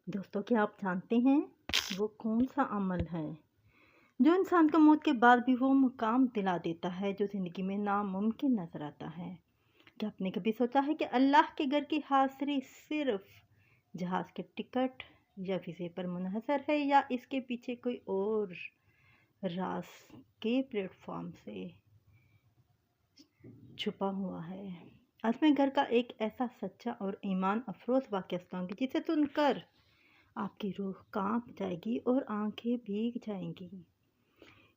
दोस्तों, क्या आप जानते हैं वो कौन सा अमल है जो इंसान को मौत के बाद भी वो मुकाम दिला देता है जो ज़िंदगी में नामुमकिन नज़र आता है। क्या आपने कभी सोचा है कि अल्लाह के घर की हाज़िरी सिर्फ जहाज़ के टिकट या वीज़े पर मुनहसर है, या इसके पीछे कोई और राज के प्लेटफॉर्म से छुपा हुआ है। आज मैं घर का एक ऐसा सच्चा और ईमान अफरोज़ वाक़या सुनाऊंगी जिसे सुनकर आपकी रूह कांप जाएगी और आंखें भीग जाएंगी।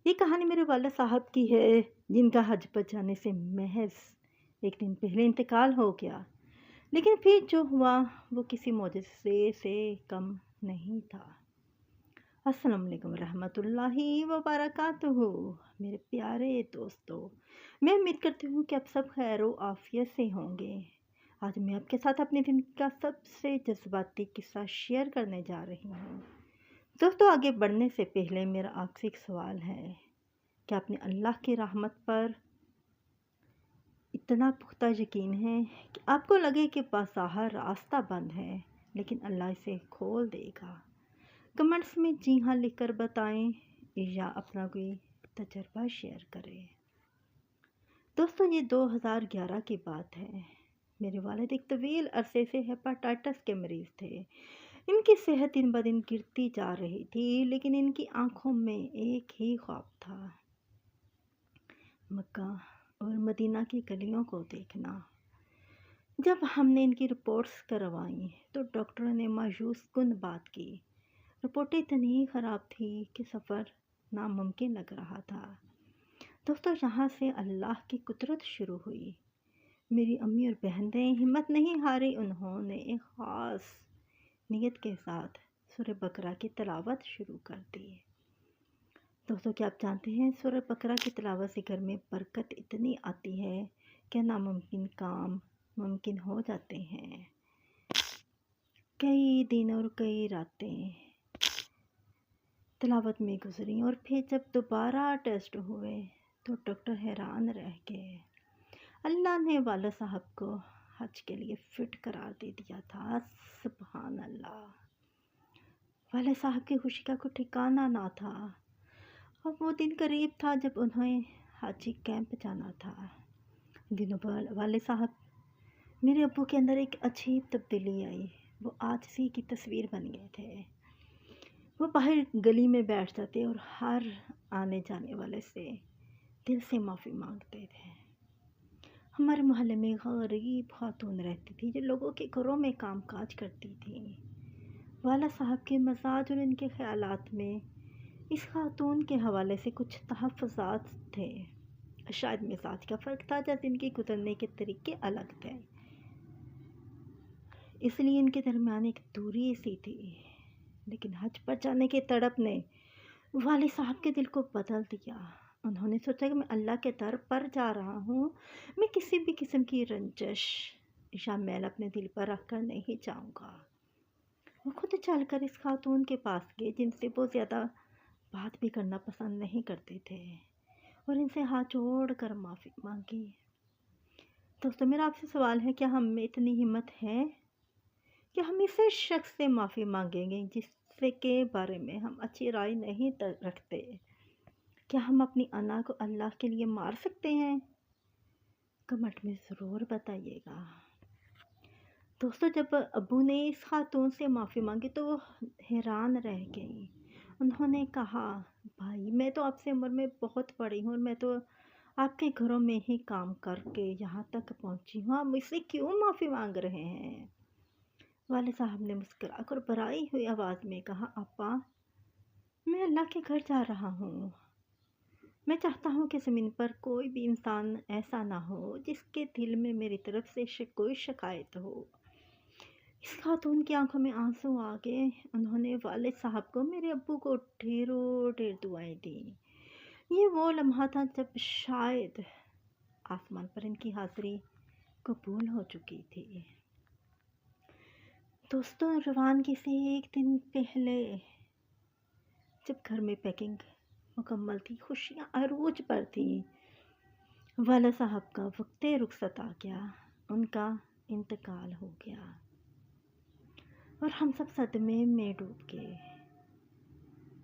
ये कहानी मेरे वाला साहब की है, जिनका हज पर जाने से महज एक दिन पहले इंतकाल हो गया। लेकिन फिर जो हुआ वो किसी मोजज़े से कम नहीं था। अस्सलाम वालेकुम रहमतुल्लाहि व बरकातुहू। मेरे प्यारे दोस्तों, मैं उम्मीद करती हूँ कि आप सब खैर व आफियत से होंगे। आज मैं आपके साथ अपनी ज़िंदगी का सबसे जज्बाती किस्सा शेयर करने जा रही हूँ। दोस्तों, आगे बढ़ने से पहले मेरा आपसे एक सवाल है, क्या आपने अल्लाह की रहमत पर इतना पुख्ता यकीन है कि आपको लगे कि बाज़ाहिर रास्ता बंद है लेकिन अल्लाह इसे खोल देगा? कमेंट्स में जी हाँ लिखकर बताएं या अपना कोई तजर्बा शेयर करें। दोस्तों, ये 2011 की बात है। मेरे वालिद एक तवील अरसे से हेपाटाइटिस के मरीज़ थे। इनकी सेहत दिन ब दिन गिरती जा रही थी, लेकिन इनकी आंखों में एक ही ख्वाब था, मक्का और मदीना की गलियों को देखना। जब हमने इनकी रिपोर्ट्स करवाई तो डॉक्टरों ने मायूस कुन बात की। रिपोर्टें इतनी ख़राब थी कि सफ़र नामुमकिन लग रहा था। दोस्तों, यहाँ से अल्लाह की कुदरत शुरू हुई। मेरी अम्मी और बहनें हिम्मत नहीं हारी। उन्होंने एक ख़ास नीयत के साथ सूरह बकरा की तिलावत शुरू कर दी। दोस्तों, क्या आप जानते हैं सूरह बकरा की तिलावत से घर में बरकत इतनी आती है कि नामुमकिन काम मुमकिन हो जाते हैं। कई दिन और कई रातें तिलावत में गुजरी और फिर जब दोबारा टेस्ट हुए तो डॉक्टर हैरान रह गए। अल्लाह ने वाला साहब को हज के लिए फ़िट करार दे दिया था। सुभान अल्लाह। वाला साहब की खुशी का कोई ठिकाना ना था। अब वो दिन करीब था जब उन्हें हाजी कैंप जाना था। दिनों बाद वाले साहब मेरे अब्बू के अंदर एक अजीब तब्दीली आई। वो आजिज़ी की तस्वीर बन गए थे। वो बाहर गली में बैठ जाते और हर आने जाने वाले से दिल से माफ़ी मांगते थे। हमारे मोहल्ले में गरीब खातून रहती थी जो लोगों के घरों में कामकाज करती थी। वाला साहब के मजाज और इनके ख्यालात में इस खातून के हवाले से कुछ तहफ़्फ़ुज़ात थे। शायद मिजाज का फ़र्क था, जैसे इनके गुजरने के तरीके अलग थे, इसलिए इनके दरमियान एक दूरी सी थी। लेकिन हज पर जाने की तड़प ने वाले साहब के दिल को बदल दिया। उन्होंने सोचा कि मैं अल्लाह के दर पर जा रहा हूँ। मैं किसी भी किस्म की रंजिश या मैल अपने दिल पर रख कर नहीं जाऊँगा। वो खुद चलकर इस खातून के पास गए जिनसे वो ज़्यादा बात भी करना पसंद नहीं करते थे, और इनसे हाथ जोड़ कर माफ़ी मांगी। दोस्तों, मेरा आपसे सवाल है, क्या हम में इतनी हिम्मत है कि हम इसे शख्स से माफ़ी मांगेंगे जिससे के बारे में हम अच्छी राय नहीं रखते? क्या हम अपनी अना को अल्लाह के लिए मार सकते हैं? कमेंट में ज़रूर बताइएगा। दोस्तों, जब अब्बू ने इस खातून से माफ़ी मांगी तो वो हैरान रह गई। उन्होंने कहा, भाई, मैं तो आपसे उम्र में बहुत बड़ी हूँ और मैं तो आपके घरों में ही काम करके यहाँ तक पहुँची हूँ। आप मुझसे क्यों माफ़ी मांग रहे हैं? वाले साहब ने मुस्कुरा कर बड़ाई हुई आवाज़ में कहा, अब्बा, मैं अल्लाह के घर जा रहा हूँ। मैं चाहता हूँ कि ज़मीन पर कोई भी इंसान ऐसा ना हो जिसके दिल में मेरी तरफ से कोई शिकायत हो। इस खातून की आंखों में आंसू आ गए। उन्होंने वाले साहब को, मेरे अब्बू को ढेरों ढेर दुआएं दी। ये वो लम्हा था जब शायद आसमान पर इनकी हाज़िरी कबूल हो चुकी थी। दोस्तों, रवानगी से एक दिन पहले जब घर में पैकिंग मुकम्मल थी, खुशियाँ अरूज पर थी, वाला साहब का वक्ते रुखसत आ गया। उनका इंतकाल हो गया। और हम सब सदमे में डूब गए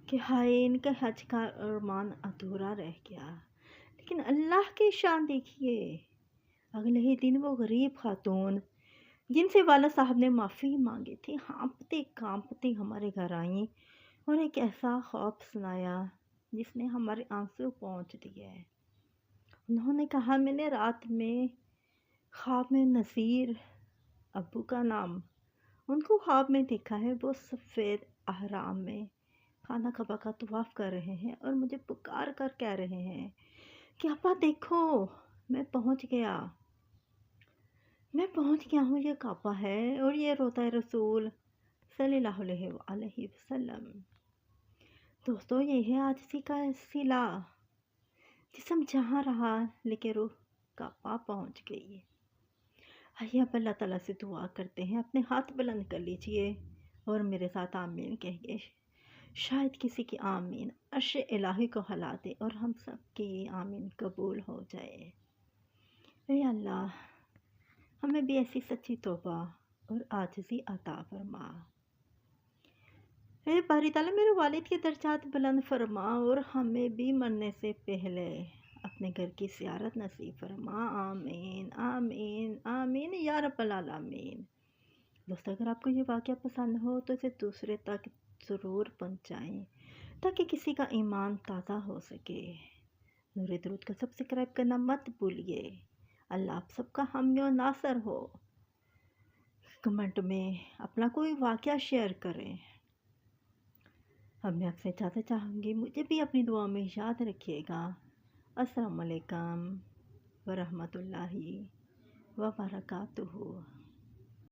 कि हाय इनका हज का अरमान अधूरा रह गया। लेकिन अल्लाह की शान देखिए, अगले ही दिन वो गरीब खातून जिनसे वाला साहब ने माफ़ी मांगी थी हाँफते कांपते हमारे घर आई और एक ऐसा ख्वाब सुनाया जिसने हमारे आंसू पहुँच दिए। उन्होंने कहा, मैंने रात में ख्वाब में नसीर अब्बू का नाम उनको ख्वाब में देखा है। वो सफ़ेद अहराम में खाना कबा का तवाफ़ कर रहे हैं और मुझे पुकार कर कह रहे हैं कि अब्बा देखो, मैं पहुंच गया, मैं पहुंच गया हूँ, ये काबा है और ये रोता रसूल सल्लल्लाहु अलैहि वसल्लम। दोस्तों, ये है आजिज़ी का सिला। जिस्म जहाँ रहा लेकिन रूह काबा पहुंच गई। आइए अब अल्लाह ताला से दुआ करते हैं। अपने हाथ बुलंद कर लीजिए और मेरे साथ आमीन कहिए। शायद किसी की आमीन अर्श इलाही को हिला दे और हम सब की आमीन कबूल हो जाए। ए अल्लाह, हमें भी ऐसी सच्ची तौबा और आजिज़ी अता फरमा। ए बारी ताला, मेरे वालिद के दर्जात बुलंद फरमा और हमें भी मरने से पहले अपने घर की ज़ियारत नसीब फरमा। आमीन आमीन आमीन या रब्बल आलमीन। दोस्तों, अगर आपको ये वाक़या पसंद हो तो इसे दूसरे तक ज़रूर पहुँचाएँ ताकि किसी का ईमान ताज़ा हो सके। नूरे दरूद को सब्सक्राइब करना मत भूलिए। अल्लाह आप सबका हामी और नासर हो। कमेंट में अपना कोई वाक़या शेयर करें। अब मैं आपसे इजाज़त चाहूँगी, मुझे भी अपनी दुआ में याद रखिएगा। अस्सलाम वालेकुम व रहमतुल्लाहि व बरकातुहू।